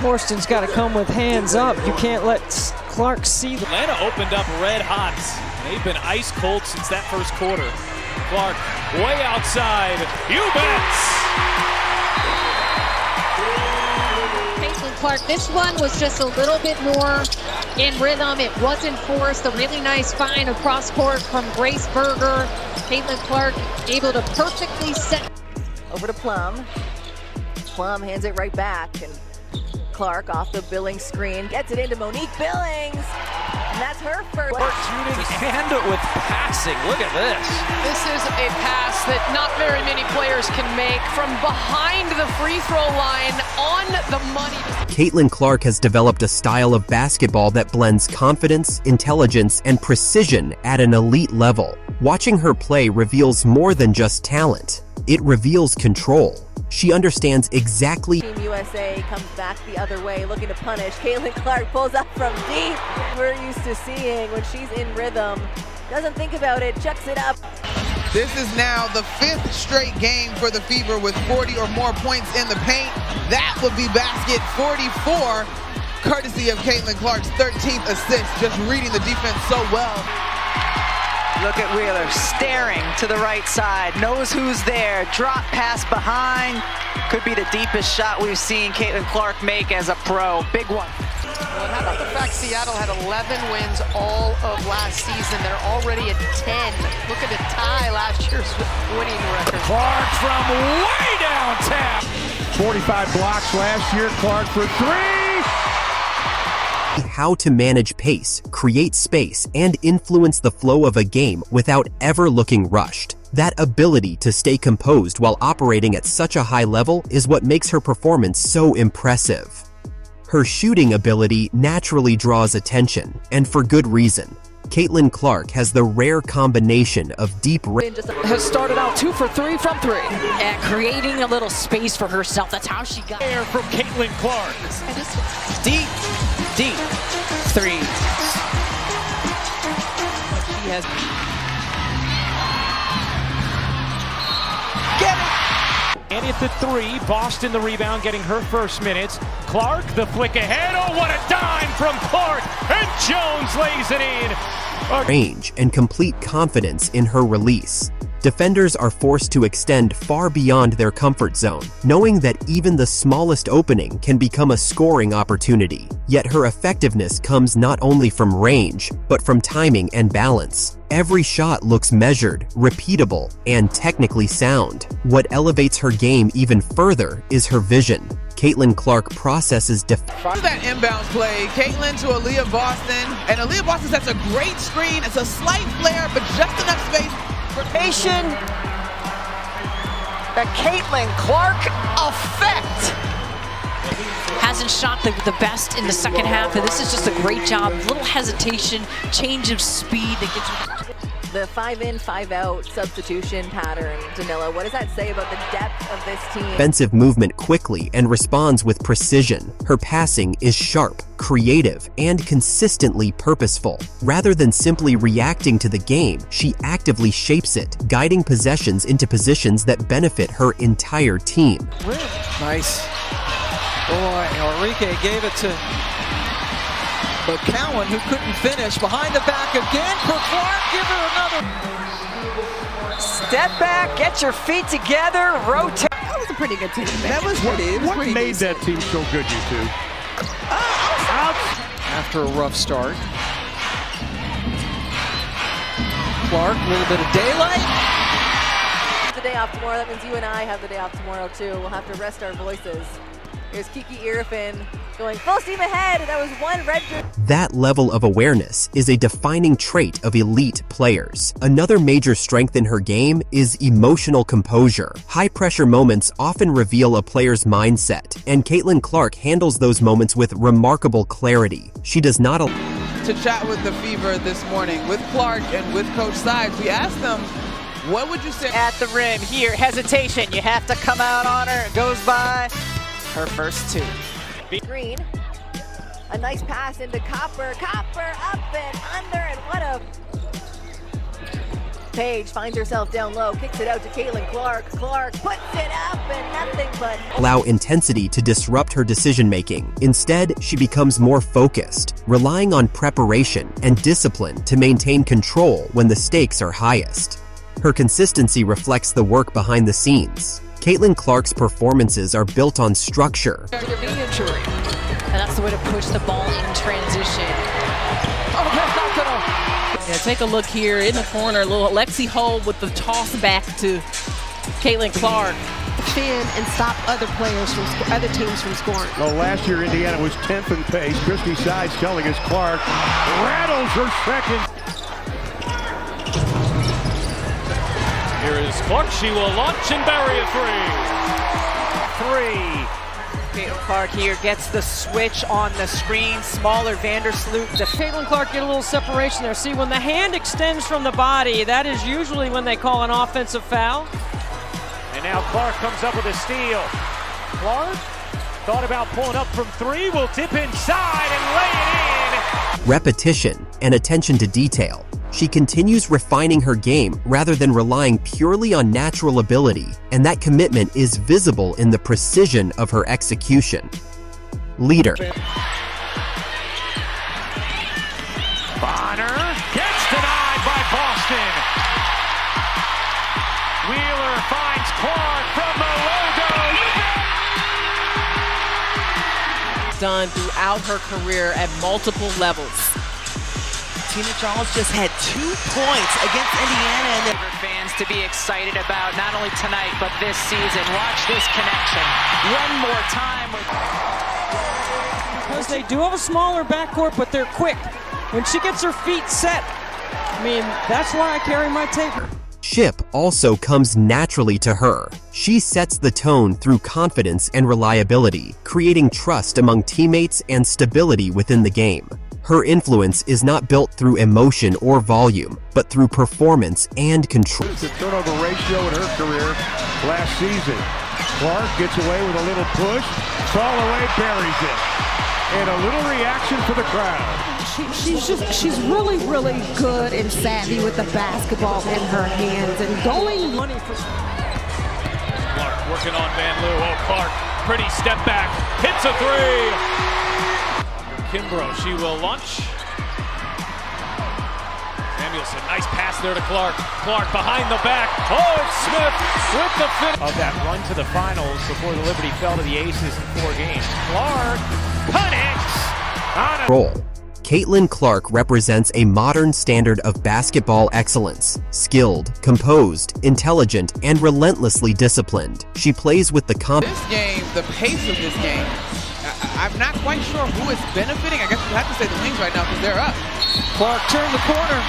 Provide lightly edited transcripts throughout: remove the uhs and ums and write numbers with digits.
Horston's got to come with hands up. You can't let Clark see the... Atlanta opened up red hot. They've been ice cold since that first quarter. Clark way outside. You bet! Clark, this one was just a little bit more in rhythm. It wasn't forced. A really nice find across court from Grace Berger. Caitlin Clark able to perfectly set. Over to Plum. Plum hands it right back, and Clark off the Billings screen gets it into Monique Billings. And that's her first. Shooting and with passing. Look at this. This is a pass that not very many players can make from behind the free throw line on the money. Caitlin Clark has developed a style of basketball that blends confidence, intelligence, and precision at an elite level. Watching her play reveals more than just talent. It reveals control. She understands exactly. Team USA comes back the other way, looking to punish. Caitlin Clark pulls up from deep. We're used to seeing when she's in rhythm. Doesn't think about it, chucks it up. This is now the 5th straight game for the Fever with 40 or more points in the paint. That would be basket 44, courtesy of Caitlin Clark's 13th assist, just reading the defense so well. Look at Wheeler staring to the right side, knows who's there, drop pass behind. Could be the deepest shot we've seen Caitlin Clark make as a pro. Big one. Well, how about the fact Seattle had 11 wins all of last season? They're already at 10. Look at the tie last year's winning record. Clark from way downtown. 45 blocks last year. Clark for 3. How to manage pace, create space, and influence the flow of a game without ever looking rushed. That ability to stay composed while operating at such a high level is what makes her performance so impressive. Her shooting ability naturally draws attention, and for good reason. Caitlin Clark has the rare combination of deep Has started out 2 for 3 from 3. And creating a little space for herself. That's how she got Air from Caitlin Clark. Deep 3. She has... Get it! And at the 3, Boston the rebound, getting her first minutes. Clark the flick ahead. Oh, what a dime from Clark! And Jones lays it in. Range and complete confidence in her release. Defenders are forced to extend far beyond their comfort zone, knowing that even the smallest opening can become a scoring opportunity. Yet her effectiveness comes not only from range, but from timing and balance. Every shot looks measured, repeatable, and technically sound. What elevates her game even further is her vision. Caitlin Clark processes That inbound play, Caitlin to Aaliyah Boston, and Aaliyah Boston sets a great screen. It's a slight flare, but just enough space. Rotation. The Caitlin Clark effect. hasn't shot the best in the second half, and this is just a great job. Little hesitation, change of speed that gets. The 5-in, 5-out substitution pattern, Danilo, what does that say about the depth of this team? Defensive movement quickly and responds with precision. Her passing is sharp, creative, and consistently purposeful. Rather than simply reacting to the game, she actively shapes it, guiding possessions into positions that benefit her entire team. Nice. Boy, Enrique gave it to McCowan, who couldn't finish. Behind the back again for Clark. Give her another. Step back, get your feet together, rotate. That was a pretty good team. That was What made that team so good, you two? After a rough start. Clark, a little bit of daylight. The day off tomorrow. That means you and I have the day off tomorrow too. We'll have to rest our voices. Here's Kiki Irfin going full steam ahead. That was one red. That level of awareness is a defining trait of elite players. Another major strength in her game is emotional composure. High-pressure moments often reveal a player's mindset, and Caitlin Clark handles those moments with remarkable clarity. She does not To chat with the Fever this morning with Clark and with Coach Sides, we asked them, what would you say? At the rim, here, hesitation. You have to come out on her. It goes by her first two. Green. A nice pass into Copper. Copper up and under, and what a Paige finds herself down low, kicks it out to Caitlin Clark. Clark puts it up and nothing but... Allow intensity to disrupt her decision-making. Instead, she becomes more focused, relying on preparation and discipline to maintain control when the stakes are highest. Her consistency reflects the work behind the scenes. Caitlin Clark's performances are built on structure. And that's the way to push the ball in transition. Oh, that's not gonna... Yeah, take a look here in the corner, little Lexi Hull with the toss back to Caitlin Clark. Defend and stop other teams from scoring. Well, last year Indiana was 10th in pace. Christy Sides telling us Clark rattles her second. Here is Clark. She will launch and bury a three. Caitlin Clark here gets the switch on the screen. Smaller Vandersloot. Caitlin Clark get a little separation there. See, when the hand extends from the body, that is usually when they call an offensive foul. And now Clark comes up with a steal. Clark thought about pulling up from three. Will tip inside and lay it in. Repetition and attention to detail. She continues refining her game rather than relying purely on natural ability, and that commitment is visible in the precision of her execution. Leader. Bonner gets denied by Boston. Wheeler finds Clark from the logo. Done throughout her career at multiple levels. Tina Charles just had 2 points against Indiana. For fans to be excited about not only tonight, but this season. Watch this connection one more time. Because they do have a smaller backcourt, but they're quick. When she gets her feet set, I mean, that's why I carry my tape. Ship also comes naturally to her. She sets the tone through confidence and reliability, creating trust among teammates and stability within the game. Her influence is not built through emotion or volume, but through performance and control. The turnover ratio in her career last season. Clark gets away with a little push, fall away, buries it. And a little reaction for the crowd. She's really good and savvy with the basketball in her hands and going. Clark working on Van Loo. Oh, Clark, pretty step back, hits a three. Kimbrough, she will launch. Samuelson, nice pass there to Clark. Clark behind the back. Oh, it's Smith with the finish. Of that run to the finals before the Liberty fell to the Aces in 4 games. Clark connects on a Roll. Caitlin Clark represents a modern standard of basketball excellence. Skilled, composed, intelligent, and relentlessly disciplined. She plays with the This game, the pace of this game, I'm not quite sure who is benefiting. I guess you have to say the Wings right now because they're up. Clark turned the corner,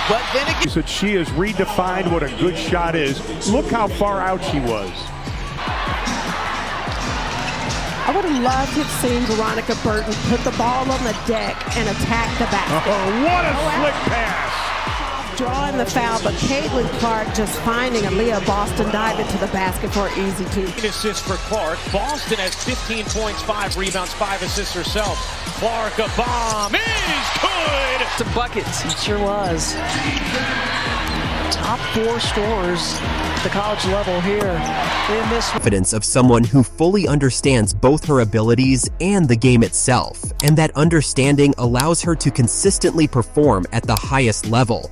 but then again... She said she has redefined what a good shot is. Look how far out she was. I would have loved to have seen Veronica Burton put the ball on the deck and attack the basket. Oh, what a slick pass! Drawing the foul, but Caitlin Clark just finding Aaliyah Boston dive into the basket for an easy 2. Assist for Clark. Boston has 15 points, 5 rebounds, 5 assists herself. Clark, a bomb. It is good. Some buckets. It sure was. Top 4 scorers at the college level here in this. confidence of someone who fully understands both her abilities and the game itself, and that understanding allows her to consistently perform at the highest level.